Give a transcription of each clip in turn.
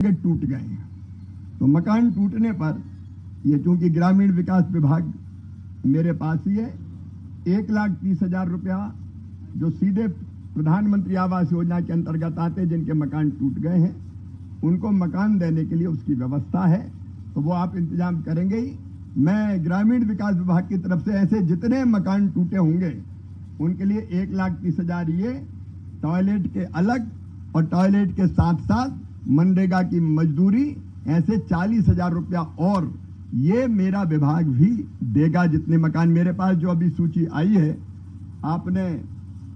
टूट गए हैं। तो मकान टूटने पर ये चूंकि ग्रामीण विकास विभाग मेरे पास ही है, 1,30,000 रुपया जो सीधे प्रधानमंत्री आवास योजना के अंतर्गत आते, जिनके मकान टूट गए हैं उनको मकान देने के लिए उसकी व्यवस्था है, तो वो आप इंतजाम करेंगे ही। मैं ग्रामीण विकास विभाग की तरफ से ऐसे जितने मकान टूटे होंगे उनके लिए 1,30,000 ये टॉयलेट के अलग और टॉयलेट के साथ साथ मनरेगा की मजदूरी ऐसे 40,000 रुपया और ये मेरा विभाग भी देगा। जितने मकान मेरे पास जो अभी सूची आई है, आपने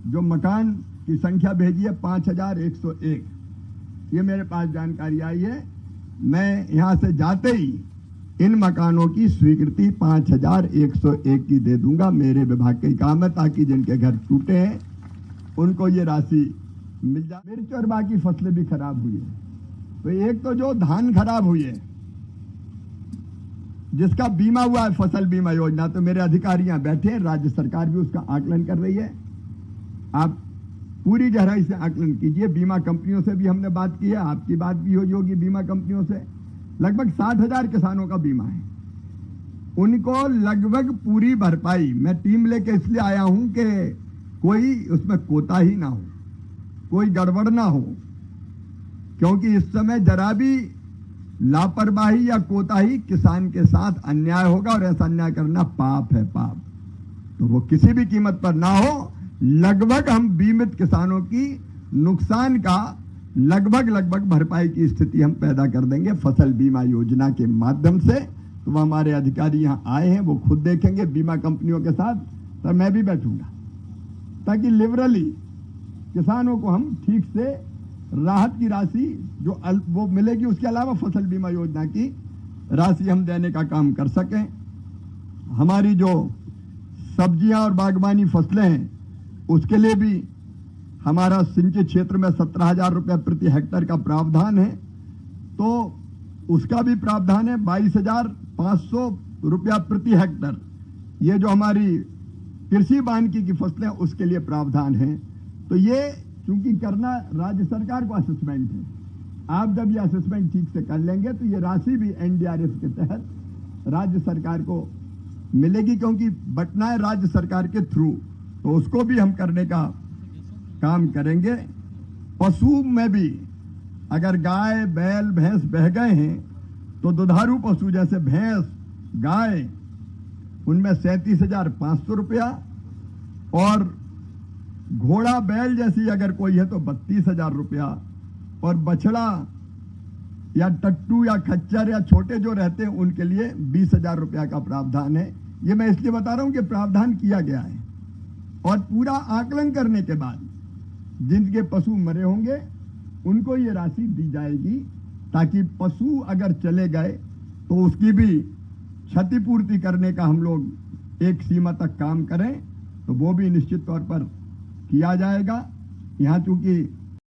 जो मकान की संख्या भेजी है 5,101, ये मेरे पास जानकारी आई है। मैं यहां से जाते ही इन मकानों की स्वीकृति 5,101 की दे दूंगा। मेरे विभाग का काम है ताकि जिनके घर टूटे हैं उनको ये राशि मिल जाए। मिर्च और बाकी फसलें भी खराब हुई है, तो एक तो जो धान खराब हुई है जिसका बीमा हुआ है फसल बीमा योजना, तो मेरे अधिकारियां बैठे हैं, राज्य सरकार भी उसका आकलन कर रही है। आप पूरी गहराई से आकलन कीजिए। बीमा कंपनियों से भी हमने बात की है, आपकी बात भी हुई होगी बीमा कंपनियों से। लगभग 60,000 किसानों का बीमा है, उनको लगभग पूरी भरपाई। मैं टीम लेके इसलिए आया हूं कि कोई उसमें कोताही ना हो, कोई गड़बड़ ना हो, क्योंकि इस समय जरा भी लापरवाही या कोताही किसान के साथ अन्याय होगा और ऐसा अन्याय करना पाप है, पाप। तो वो किसी भी कीमत पर ना हो। लगभग हम बीमित किसानों की नुकसान का लगभग भरपाई की स्थिति हम पैदा कर देंगे फसल बीमा योजना के माध्यम से। तो वो हमारे अधिकारी यहाँ आए हैं, वो खुद देखेंगे बीमा कंपनियों के साथ, तो मैं भी बैठूंगा ताकि लिबरली किसानों को हम ठीक से राहत की राशि जो वो मिलेगी, उसके अलावा फसल बीमा योजना की राशि हम देने का काम कर सकें। हमारी जो सब्जियां और बागवानी फसलें हैं उसके लिए भी हमारा सिंचित क्षेत्र में 17,000 रुपये प्रति हेक्टेयर का प्रावधान है, तो उसका भी प्रावधान है 22,500 रुपया प्रति हेक्टेयर। ये जो हमारी कृषि वानिकी की फसलें उसके लिए प्रावधान है। तो ये चूंकि करना राज्य सरकार को असेसमेंट है, आप जब ये असेसमेंट ठीक से कर लेंगे तो ये राशि भी एनडीआरएफ के तहत राज्य सरकार को मिलेगी, क्योंकि बटना है राज्य सरकार के थ्रू, तो उसको भी हम करने का काम करेंगे। पशु में भी अगर गाय बैल भैंस बह गए हैं तो दुधारू पशु जैसे भैंस गाय उनमें 37,500 रुपया, और घोड़ा बैल जैसी अगर कोई है तो 32,000 रुपया, और बछड़ा या टट्टू या खच्चर या छोटे जो रहते हैं उनके लिए 20,000 रुपया का प्रावधान है। ये मैं इसलिए बता रहा हूं कि प्रावधान किया गया है, और पूरा आकलन करने के बाद जिनके पशु मरे होंगे उनको ये राशि दी जाएगी, ताकि पशु अगर चले गए तो उसकी भी क्षतिपूर्ति करने का हम लोग एक सीमा तक काम करें, तो वो भी निश्चित तौर पर किया जाएगा। यहाँ चूंकि